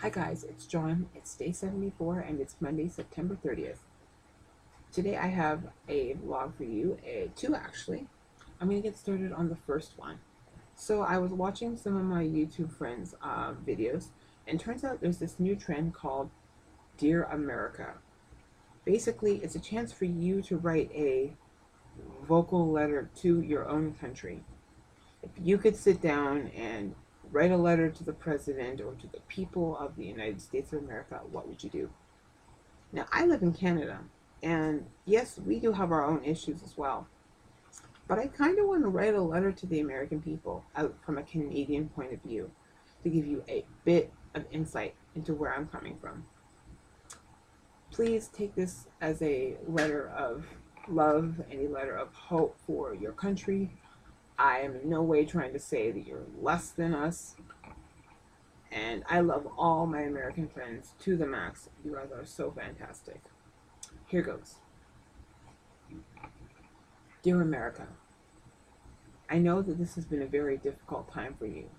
Hi guys, it's John. It's day 74 and it's Monday, September 30th. Today I have a vlog for you, two actually. I'm going to get started on the first one. So I was watching some of my YouTube friends' videos, and turns out there's this new trend called Dear America. Basically, it's a chance for you to write a vocal letter to your own country. If you could sit down and write a letter to the president or to the people of the United States of America, what would you do? Now, I live in Canada, and yes, we do have our own issues as well. But I kind of want to write a letter to the American people out from a Canadian point of view to give you a bit of insight into where I'm coming from. Please take this as a letter of love, any letter of hope for your country. I am in no way trying to say that you're less than us. And I love all my American friends to the max. You guys are so fantastic. Here goes. Dear America, I know that this has been a very difficult time for you.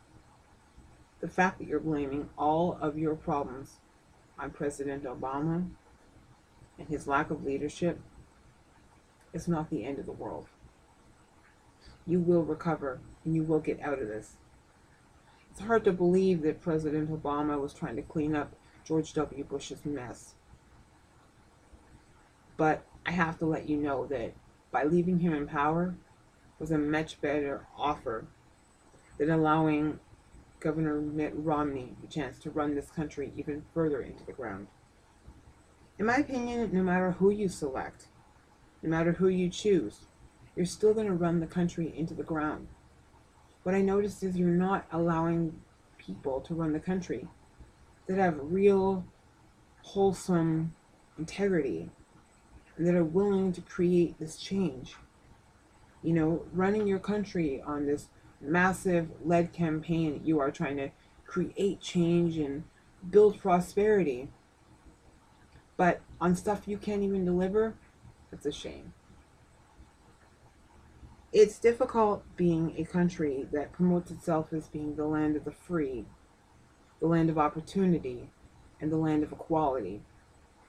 The fact that you're blaming all of your problems on President Obama and his lack of leadership is not the end of the world. You will recover and you will get out of this. It's hard to believe that President Obama was trying to clean up George W. Bush's mess. But I have to let you know that by leaving him in power was a much better offer than allowing Governor Mitt Romney the chance to run this country even further into the ground. In my opinion, no matter who you select, no matter who you choose, you're still going to run the country into the ground. What I noticed is you're not allowing people to run the country that have real, wholesome integrity and that are willing to create this change. You know, running your country on this massive lead campaign that you are trying to create change and build prosperity, but on stuff you can't even deliver, that's a shame. It's difficult being a country that promotes itself as being the land of the free, the land of opportunity, and the land of equality,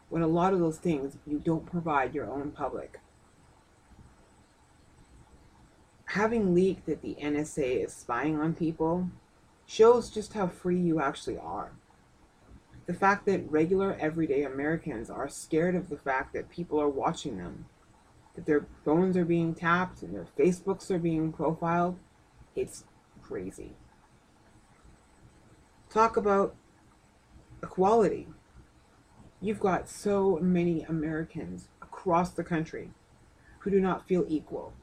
when a lot of those things you don't provide your own public. Having leaked that the NSA is spying on people shows just how free you actually are. The fact that regular everyday Americans are scared of the fact that people are watching them, that their phones are being tapped and their Facebooks are being profiled, it's crazy. Talk about equality. You've got so many Americans across the country who do not feel equal.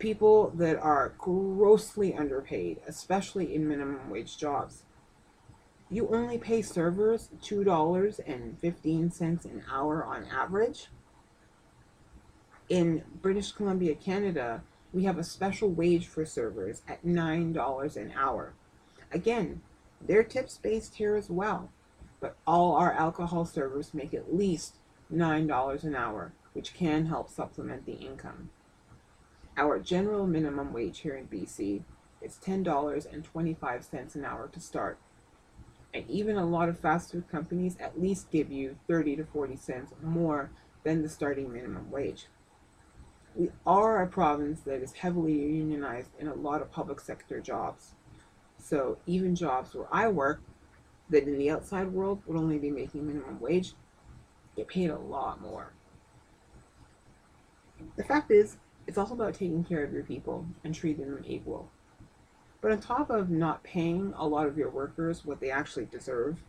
People that are grossly underpaid, especially in minimum wage jobs. You only pay servers $2.15 an hour on average. In British Columbia, Canada, we have a special wage for servers at $9 an hour. Again, their tips based here as well, but all our alcohol servers make at least $9 an hour, which can help supplement the income. Our general minimum wage here in BC is $10.25 an hour to start. And even a lot of fast food companies at least give you 30 to 40 cents more than the starting minimum wage. We are a province that is heavily unionized in a lot of public sector jobs. So even jobs where I work that in the outside world would only be making minimum wage get paid a lot more. The fact is, it's all about taking care of your people and treating them equal. But on top of not paying a lot of your workers what they actually deserve,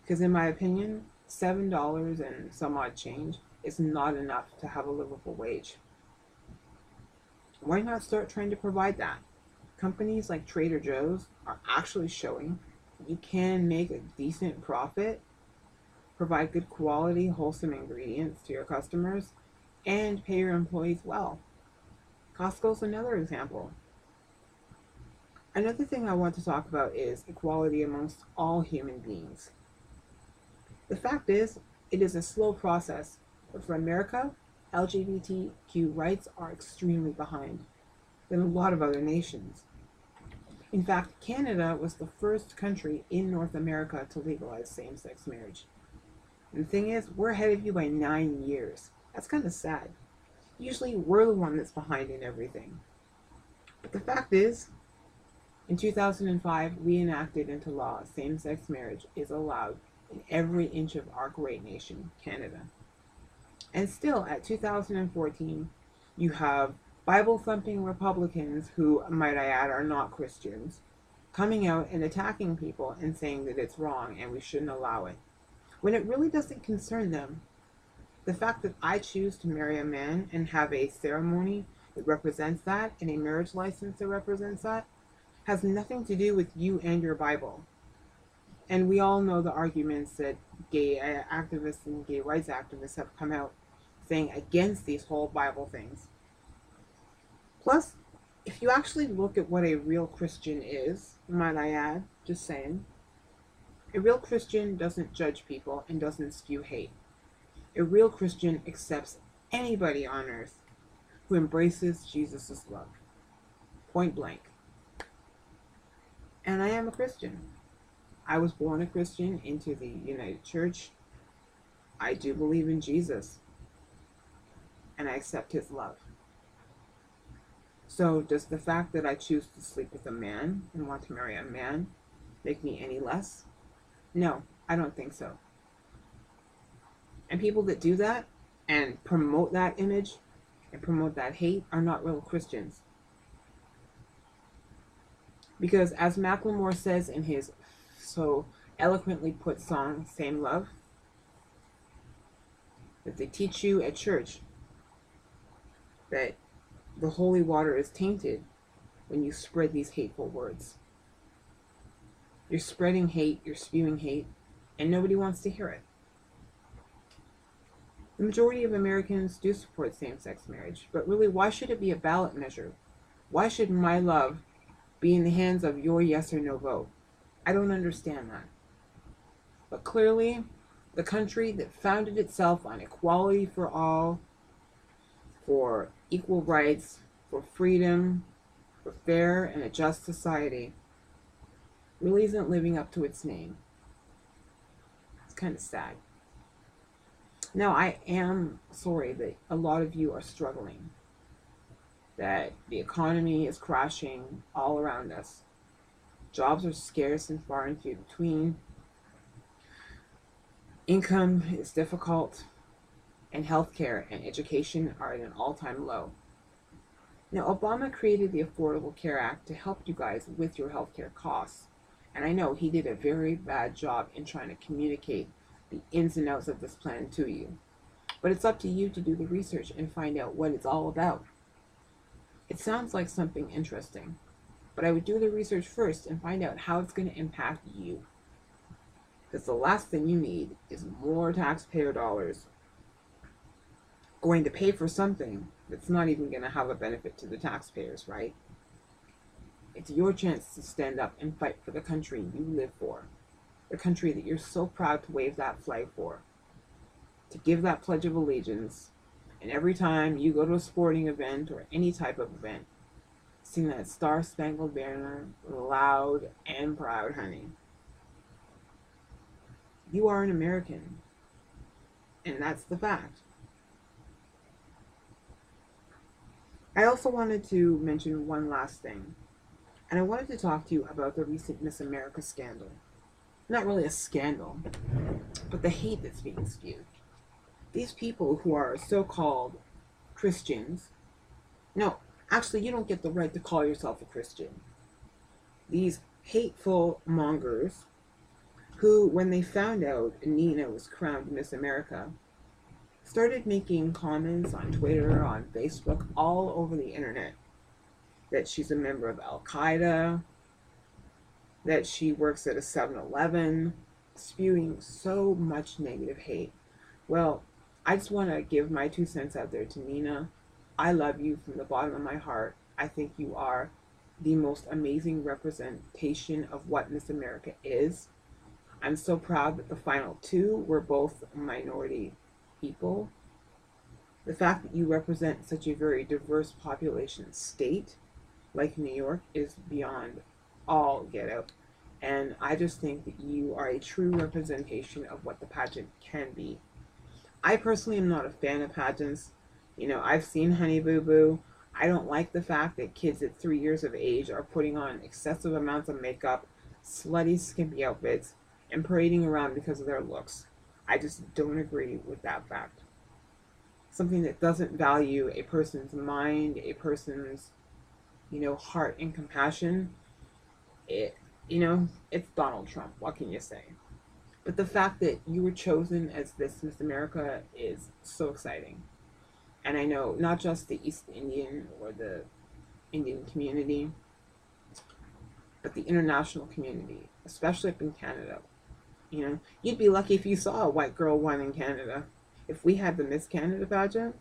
because in my opinion, $7 and some odd change is not enough to have a livable wage. Why not start trying to provide that? Companies like Trader Joe's are actually showing you can make a decent profit, provide good quality, wholesome ingredients to your customers, and pay your employees well. Costco's another example. Another thing I want to talk about is equality amongst all human beings. The fact is, it is a slow process, but for America, LGBTQ rights are extremely behind than a lot of other nations. In fact, Canada was the first country in North America to legalize same-sex marriage. And the thing is, we're ahead of you by 9 years. That's kind of sad. Usually we're the one that's behind in everything. But the fact is, in 2005, we enacted into law same-sex marriage is allowed in every inch of our great nation, Canada. And still, at 2014, you have Bible-thumping Republicans, who, might I add, are not Christians, coming out and attacking people and saying that it's wrong and we shouldn't allow it, when it really doesn't concern them. The fact that I choose to marry a man and have a ceremony that represents that, and a marriage license that represents that, has nothing to do with you and your Bible. And we all know the arguments that gay activists and gay rights activists have come out saying against these whole Bible things. Plus, if you actually look at what a real Christian is, might I add, just saying, a real Christian doesn't judge people and doesn't spew hate. A real Christian accepts anybody on earth who embraces Jesus' love. Point blank. And I am a Christian. I was born a Christian into the United Church. I do believe in Jesus. And I accept his love. So does the fact that I choose to sleep with a man and want to marry a man make me any less? No, I don't think so. And people that do that and promote that image and promote that hate are not real Christians. Because as Macklemore says in his so eloquently put song, Same Love, that they teach you at church that the holy water is tainted when you spread these hateful words. You're spreading hate, you're spewing hate, and nobody wants to hear it. The majority of Americans do support same-sex marriage, but really, why should it be a ballot measure? Why should my love be in the hands of your yes or no vote? I don't understand that. But clearly, the country that founded itself on equality for all, for equal rights, for freedom, for fair and a just society, really isn't living up to its name. It's kind of sad. Now, I am sorry that a lot of you are struggling, that the economy is crashing all around us. Jobs are scarce and far and few between. Income is difficult, and healthcare and education are at an all-time low. Now, Obama created the Affordable Care Act to help you guys with your healthcare costs. And I know he did a very bad job in trying to communicate the ins and outs of this plan to you. But it's up to you to do the research and find out what it's all about. It sounds like something interesting, but I would do the research first and find out how it's going to impact you. Because the last thing you need is more taxpayer dollars going to pay for something that's not even going to have a benefit to the taxpayers, right? It's your chance to stand up and fight for the country you live for, the country that you're so proud to wave that flag for, to give that Pledge of Allegiance, and every time you go to a sporting event or any type of event, sing that Star-Spangled Banner loud and proud, honey. You are an American, and that's the fact. I also wanted to mention one last thing, and I wanted to talk to you about the recent Miss America scandal. Not really a scandal, but the hate that's being spewed. These people who are so-called Christians, no, actually you don't get the right to call yourself a Christian. These hateful mongers who, when they found out Nina was crowned Miss America, started making comments on Twitter, on Facebook, all over the internet, that she's a member of Al-Qaeda, that she works at a 7-Eleven, spewing so much negative hate. Well, I just want to give my 2 cents out there to Nina. I love you from the bottom of my heart. I think you are the most amazing representation of what Miss America is. I'm so proud that the final 2 were both minority people. The fact that you represent such a very diverse population state like New York is beyond all get out. And I just think that you are a true representation of what the pageant can be. I personally am not a fan of pageants. You know, I've seen Honey Boo Boo. I don't like the fact that kids at 3 years of age are putting on excessive amounts of makeup, slutty, skimpy outfits, and parading around because of their looks. I just don't agree with that fact. Something that doesn't value a person's mind, a person's, heart and compassion, it's Donald Trump. What can you say? But the fact that you were chosen as this Miss America is so exciting. And I know not just the East Indian or the Indian community, but the international community, especially up in Canada. You'd be lucky if you saw a white girl win in Canada. If we had the Miss Canada pageant,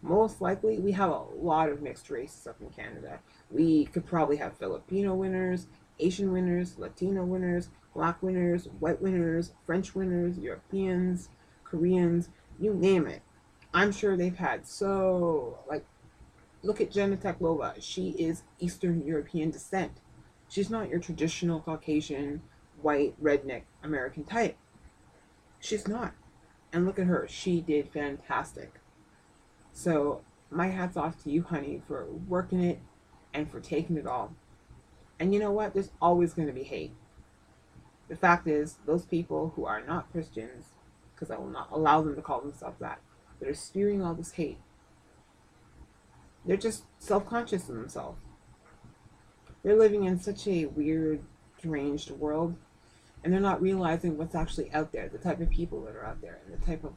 most likely we have a lot of mixed races up in Canada. We could probably have Filipino winners, Asian winners, Latino winners, Black winners, white winners, French winners, Europeans, Koreans, you name it. I'm sure they've had look at Jenna Teklova. She is Eastern European descent. She's not your traditional Caucasian, white, redneck American type. She's not. And look at her. She did fantastic. So my hat's off to you, honey, for working it and for taking it all. And you know what? There's always going to be hate. The fact is, those people who are not Christians, because I will not allow them to call themselves that are spewing all this hate, they're just self-conscious of themselves. They're living in such a weird, deranged world, and they're not realizing what's actually out there, the type of people that are out there, and the type of,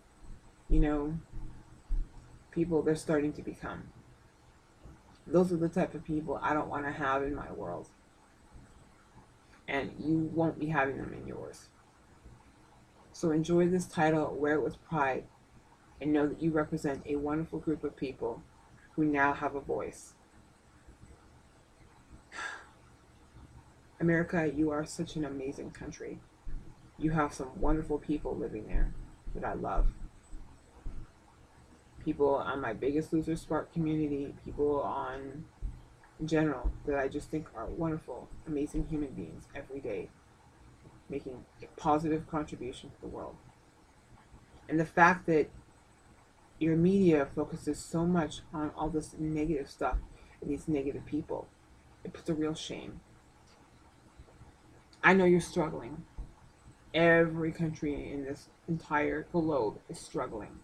people they're starting to become. Those are the type of people I don't want to have in my world. And you won't be having them in yours. So enjoy this title, wear it with pride, and know that you represent a wonderful group of people who now have a voice. America, you are such an amazing country. You have some wonderful people living there that I love. People on my Biggest Loser Spark community, people on in general that I just think are wonderful, amazing human beings every day, making a positive contribution to the world. And the fact that your media focuses so much on all this negative stuff and these negative people, it puts a real shame. I know you're struggling. Every country in this entire globe is struggling.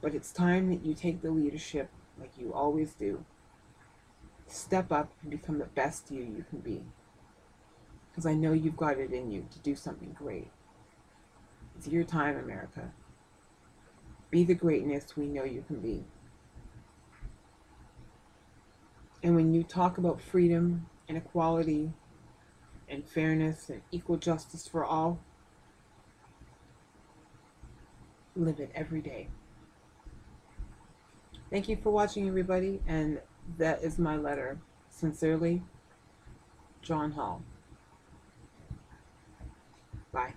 But it's time that you take the leadership like you always do. Step up and become the best you can be. Because I know you've got it in you to do something great. It's your time, America. Be the greatness we know you can be. And when you talk about freedom and equality and fairness and equal justice for all, live it every day. Thank you for watching, everybody, and that is my letter. Sincerely, John Hall. Bye.